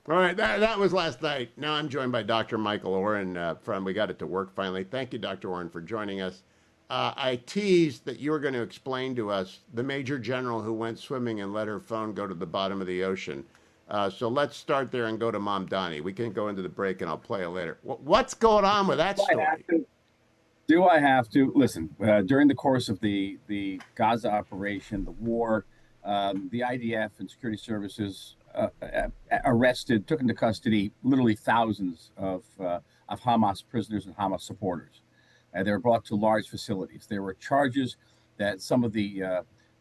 All right, that was last night. Now I'm joined by Dr. Michael Oren from We Got It to Work finally. Thank you, Dr. Oren, for joining us. I teased that you were going to explain to us the Major General who went swimming and let her phone go to the bottom of the ocean. So let's start there and go to Mom Donnie. We can go into the break and I'll play it later. What's going on with that Do I have story? to? Do I have to listen? During the course of the Gaza operation, the war, the IDF and security services arrested, took into custody literally thousands of Hamas prisoners and Hamas supporters. They were brought to large facilities. There were charges that some of the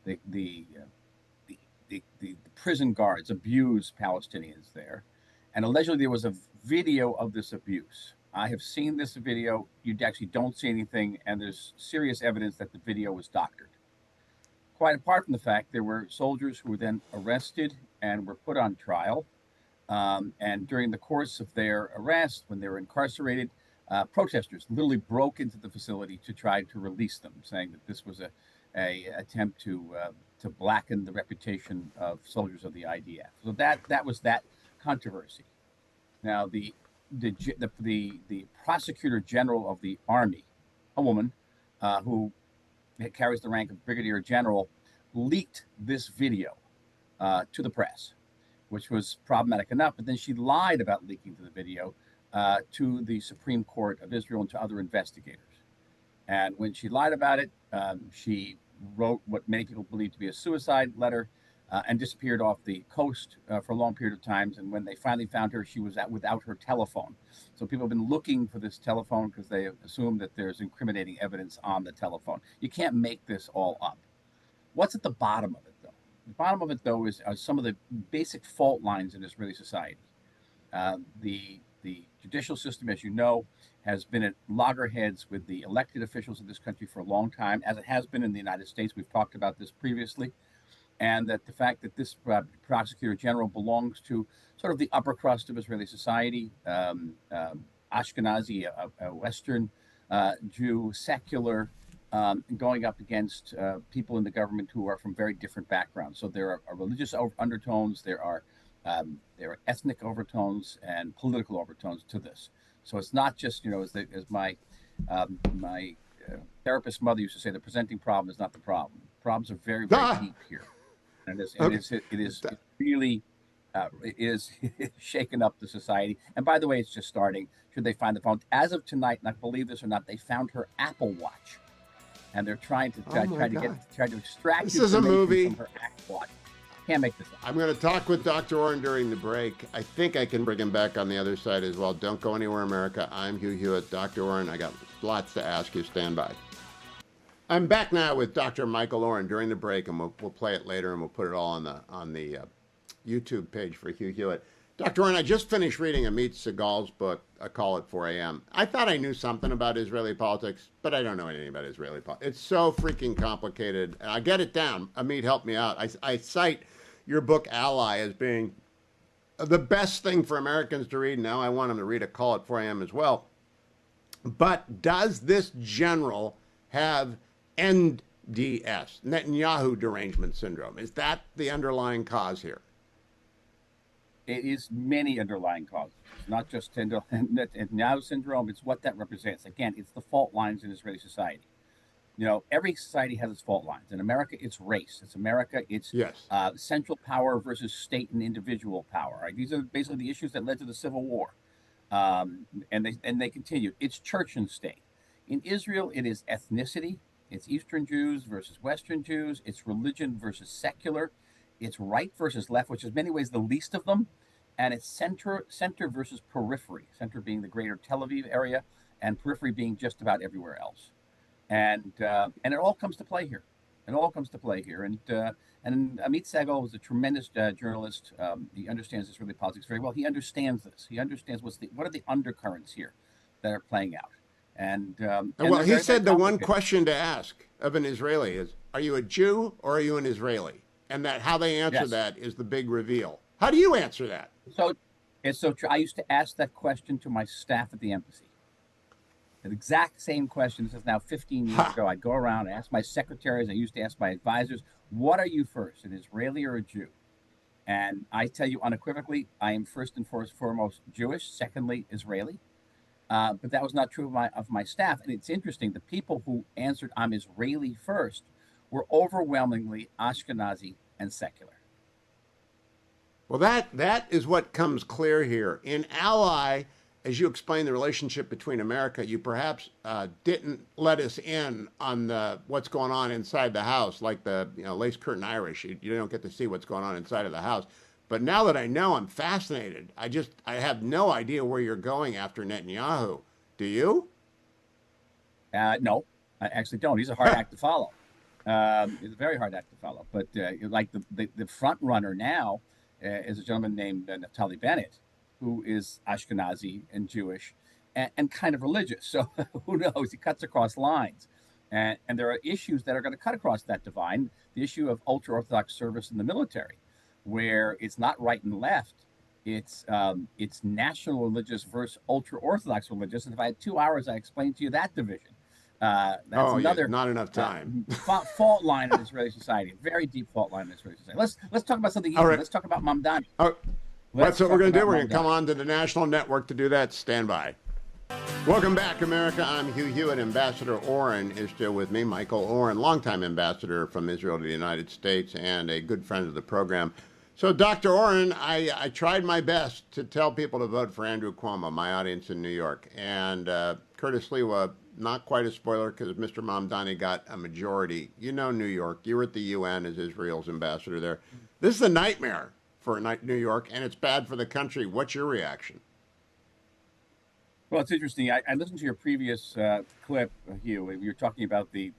the, uh, the prison guards abused Palestinians there, and allegedly there was a video of this abuse. I have seen this video. You actually don't see anything, and there's serious evidence that the video was doctored. Quite apart from the fact there were soldiers who were then arrested and were put on trial. And during the course of their arrest, when they were incarcerated, protesters literally broke into the facility to try to release them, saying that this was a attempt to blacken the reputation of soldiers of the IDF. So that was that controversy. Now the prosecutor general of the army, a woman who carries the rank of brigadier general, leaked this video to the press, which was problematic enough. But then she lied about leaking to the video to the Supreme Court of Israel and to other investigators. And when she lied about it, she wrote what many people believe to be a suicide letter and disappeared off the coast for a long period of times. And when they finally found her, she was without her telephone. So people have been looking for this telephone because they assume that there's incriminating evidence on the telephone. You can't make this all up. What's at the bottom of it, though? The bottom of it, though, are some of the basic fault lines in Israeli society. The judicial system, as you know, has been at loggerheads with the elected officials of this country for a long time, as it has been in the United States. We've talked about this previously. And that the fact that this prosecutor general belongs to sort of the upper crust of Israeli society, Ashkenazi, a Western Jew, secular, going up against people in the government who are from very different backgrounds. So there are religious undertones, there are ethnic overtones and political overtones to this. So it's not just, as my therapist mother used to say, the presenting problem is not the problem. Problems are very, very Ah, deep here. And okay. it is really it is shaken up the society. And by the way, it's just starting. Should they find the phone? As of tonight, and I believe this or not, they found her Apple Watch, and they're trying to Oh my God. try to extract This is a information from movie. her Apple Watch. Can't make this up. I'm going to talk with Dr. Orrin during the break. I think I can bring him back on the other side as well. Don't go anywhere, America. I'm Hugh Hewitt. Dr. Orrin, I got lots to ask you. Stand by. I'm back now with Dr. Michael Oren during the break, and we'll play it later, and we'll put it all on the YouTube page for Hugh Hewitt. Dr. Oren, I just finished reading Amit Segal's book, A Call at 4 a.m. I thought I knew something about Israeli politics, but I don't know anything about Israeli politics. It's so freaking complicated. And I get it down. Amit, help me out. I cite your book, Ally, as being the best thing for Americans to read. Now I want them to read A Call at 4 a.m. as well. But does this general have NDS, Netanyahu derangement syndrome? Is that the underlying cause here? It is many underlying causes. It's not just Netanyahu syndrome. It's what that represents. Again, it's the fault lines in Israeli society. Every society has its fault lines. In America, it's race. It's America. It's Yes. central power versus state and individual power. Right? These are basically the issues that led to the Civil War, and they continue. It's church and state. In Israel, it is ethnicity. It's Eastern Jews versus Western Jews. It's religion versus secular. It's right versus left, which is in many ways the least of them, and it's center versus periphery. Center being the greater Tel Aviv area, and periphery being just about everywhere else. And it all comes to play here. It all comes to play here. And Amit Segal was a tremendous journalist. He understands Israeli politics very well. He understands this. He understands what are the undercurrents here that are playing out. And Well, they're he very, very said the one complicated. question to ask of an Israeli is, are you a Jew or are you an Israeli? And that how they answer Yes. that is the big reveal. How do you answer that? So it's so true. I used to ask that question to my staff at the embassy. The exact same question. This is now 15 years Ha! ago. I'd go around and ask my secretaries. I used to ask my advisors, what are you first, an Israeli or a Jew? And I tell you unequivocally, I am first and foremost Jewish, secondly Israeli. But that was not true of my staff. And it's interesting, the people who answered I'm Israeli first were overwhelmingly Ashkenazi and secular. Well, that is what comes clear here. In Ally, as you explain the relationship between America, you perhaps didn't let us in on what's going on inside the house, like the lace curtain Irish. You don't get to see what's going on inside of the house. But now that I know, I'm fascinated. I have no idea where you're going after Netanyahu. Do you? No, I actually don't. He's a hard act to follow. It's a very hard act to follow. But like the front runner now is a gentleman named Naftali Bennett, who is Ashkenazi and Jewish and kind of religious. So who knows? He cuts across lines. And there are issues that are going to cut across that divide. The issue of ultra-Orthodox service in the military, where it's not right and left. It's national religious versus ultra-Orthodox religious. And if I had 2 hours, I explained to you that division. That's another not enough time. Fault line in Israeli society, a very deep fault line in Israeli society. Let's talk about something easy. Right. Let's talk about Mamdani. That's what we're going to do. We're going to come on to the national network to do that. Stand by. Welcome back, America. I'm Hugh Hewitt. Ambassador Oren is still with me. Michael Oren, longtime ambassador from Israel to the United States and a good friend of the program. So, Dr. Oren, I tried my best to tell people to vote for Andrew Cuomo, my audience in New York. And Curtis Lewa, not quite a spoiler because Mr. Mamdani got a majority. You know New York. You were at the UN as Israel's ambassador there. This is a nightmare for New York, and it's bad for the country. What's your reaction? Well, it's interesting. I listened to your previous clip, Hugh. You were talking about the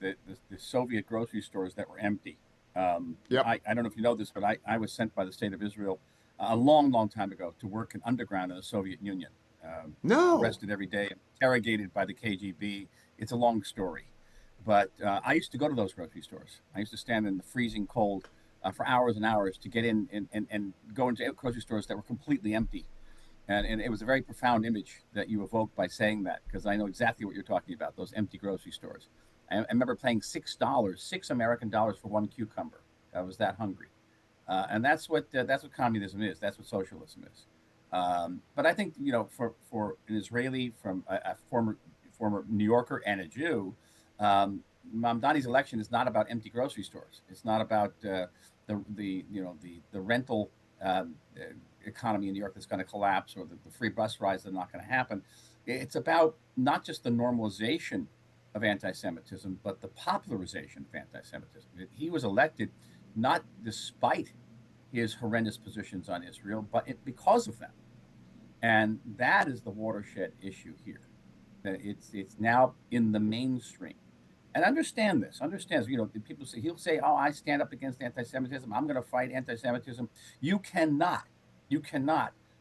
Soviet grocery stores that were empty. Yep. I don't know if you know this, but I was sent by the state of Israel a long, long time ago to work in underground in the Soviet Union. No. Arrested every day, interrogated by the KGB. It's a long story. But I used to go to those grocery stores. I used to stand in the freezing cold for hours and hours to get in and go into grocery stores that were completely empty. And it was a very profound image that you evoked by saying that, because I know exactly what you're talking about, those empty grocery stores. I remember paying $6, $6 for one cucumber. I was that hungry. And that's what communism is. That's what socialism is. But I think, for an Israeli, from a former New Yorker and a Jew, Mamdani's election is not about empty grocery stores. It's not about the rental economy in New York that's going to collapse, or the free bus rides that are not going to happen. It's about not just the normalization of anti-Semitism, but the popularization of anti-Semitism. He was elected not despite his horrendous positions on Israel, but because of them. And that is the watershed issue here. It's now in the mainstream. And understand this. People say, he'll say, oh, I stand up against anti-Semitism. I'm going to fight anti-Semitism. You cannot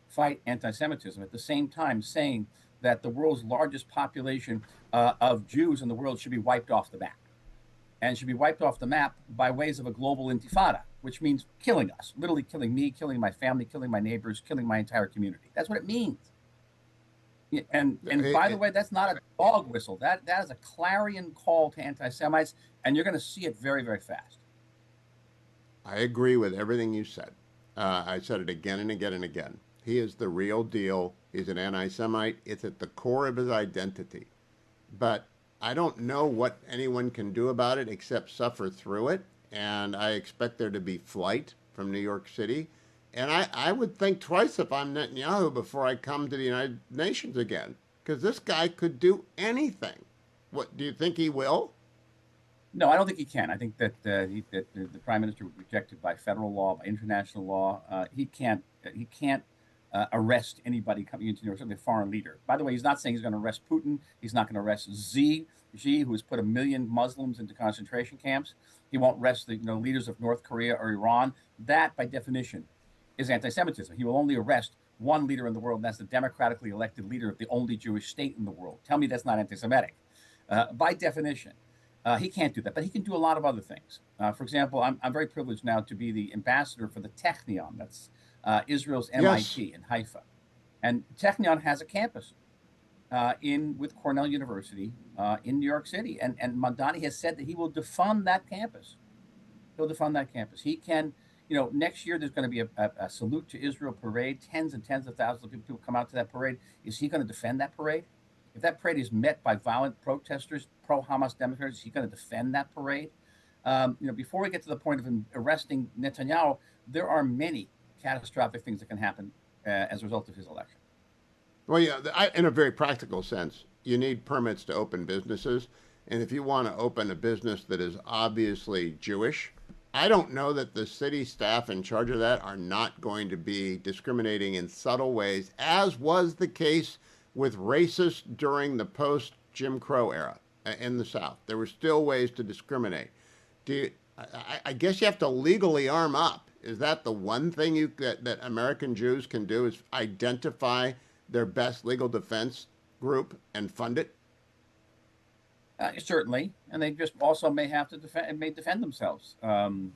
fight anti-Semitism at the same time saying that the world's largest population of Jews in the world should be wiped off the map, and should be wiped off the map by ways of a global intifada, which means killing us, literally killing me, killing my family, killing my neighbors, killing my entire community. That's what it means. And by the way, that's not a dog whistle. That is a clarion call to anti-Semites, and you're going to see it very, very fast. I agree with everything you said. I said it again and again and again. He is the real deal. He's an anti-Semite. It's at the core of his identity. But I don't know what anyone can do about it except suffer through it. And I expect there to be flight from New York City. And I would think twice if I'm Netanyahu before I come to the United Nations again, because this guy could do anything. What do you think he will? No, I don't think he can. I think that the prime minister was rejected by federal law, by international law. He can't arrest anybody coming into New York, certainly a foreign leader. By the way, he's not saying he's going to arrest Putin. He's not going to arrest Xi, who has put 1 million Muslims into concentration camps. He won't arrest the leaders of North Korea or Iran. That, by definition, is anti-Semitism. He will only arrest one leader in the world, and that's the democratically elected leader of the only Jewish state in the world. Tell me that's not anti-Semitic. By definition. He can't do that, but he can do a lot of other things. For example, I'm very privileged now to be the ambassador for the Technion. That's Israel's MIT in Haifa. And Technion has a campus with Cornell University in New York City. And Mamdani has said that he will defund that campus. He'll defund that campus. He can next year there's going to be a salute to Israel parade. Tens and tens of thousands of people come out to that parade. Is he going to defend that parade? If that parade is met by violent protesters, pro-Hamas demonstrators, is he going to defend that parade? Before we get to the point of arresting Netanyahu, there are many catastrophic things that can happen as a result of his election. Well, yeah, in a very practical sense, you need permits to open businesses. And if you want to open a business that is obviously Jewish, I don't know that the city staff in charge of that are not going to be discriminating in subtle ways, as was the case with racists during the post-Jim Crow era in the South. There were still ways to discriminate. I guess you have to legally arm up. Is that the one thing that American Jews can do, is identify their best legal defense group and fund it? Certainly, and they just also may have to defend themselves. I'm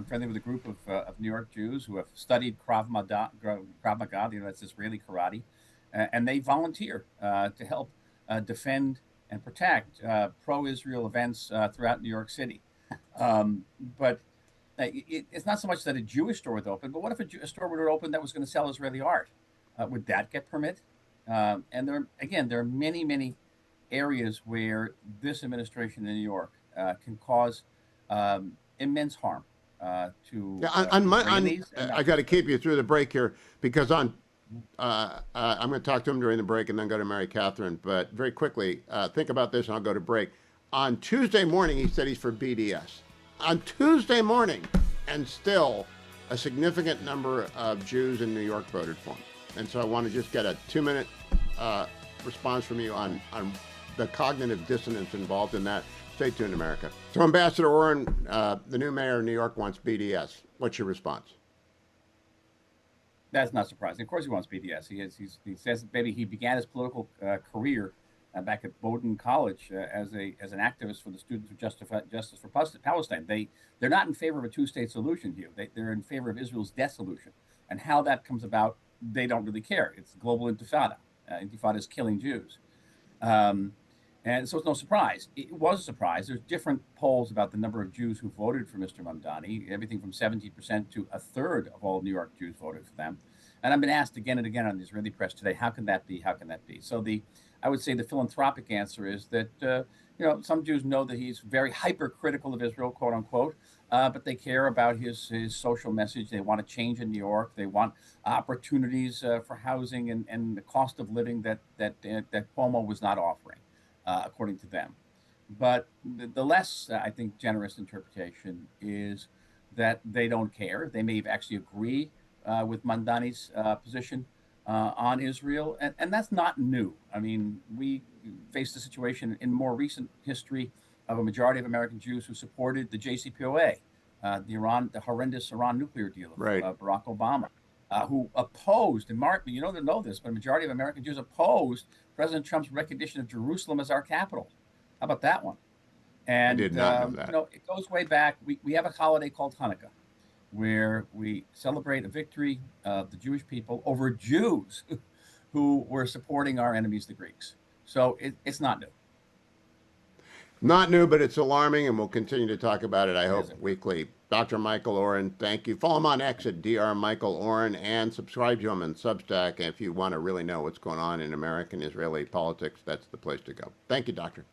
friendly with a group of New York Jews who have studied Krav Maga, that's Israeli karate, and they volunteer to help defend and protect pro-Israel events throughout New York City. But it's not so much that a Jewish store would open, but what if a store would open that was going to sell Israeli art? Would that get permit? And there are many, many areas where this administration in New York can cause immense harm to Israelis. I got to keep you through the break here, because I'm going to talk to him during the break and then go to Mary Catherine. But very quickly, think about this, and I'll go to break. On Tuesday morning, he said he's for BDS. On Tuesday morning, and still a significant number of Jews in New York voted for him. And so I want to just get a 2-minute response from you on the cognitive dissonance involved in that. Stay tuned, America. So Ambassador Oren, the new mayor of New York, wants BDS. What's your response? That's not surprising. Of course he wants BDS. He says maybe he began his political career back at Bowdoin College as an activist for the Students of Justice for Palestine. They're not in favor of a two-state solution, Hugh. They're in favor of Israel's death solution. And how that comes about, they don't really care. It's global intifada. Intifada is killing Jews. And so it's no surprise. It was a surprise. There's different polls about the number of Jews who voted for Mr. Mamdani, everything from 70% to a third of all New York Jews voted for them. And I've been asked again and again on the Israeli press today, how can that be? How can that be? So I would say the philanthropic answer is that, some Jews know that he's very hypercritical of Israel, quote unquote, but they care about his social message. They want to change in New York. They want opportunities for housing and the cost of living that Cuomo was not offering. According to them. But the less, I think, generous interpretation is that they don't care. They may actually agree with Mamdani's position on Israel, and that's not new. I mean, we faced a situation in more recent history of a majority of American Jews who supported the JCPOA, the horrendous Iran nuclear deal of Barack Obama. Who opposed, and Mark, you don't know this, but a majority of American Jews opposed President Trump's recognition of Jerusalem as our capital. How about that one? And I did not know that. It goes way back. We have a holiday called Hanukkah, where we celebrate a victory of the Jewish people over Jews who were supporting our enemies, the Greeks. So it's not new. Not new, but it's alarming, and we'll continue to talk about it, I hope, weekly. Dr. Michael Oren, thank you. Follow him on X at Dr. Michael Oren, and subscribe to him on Substack. If you want to really know what's going on in American Israeli politics, that's the place to go. Thank you, Doctor.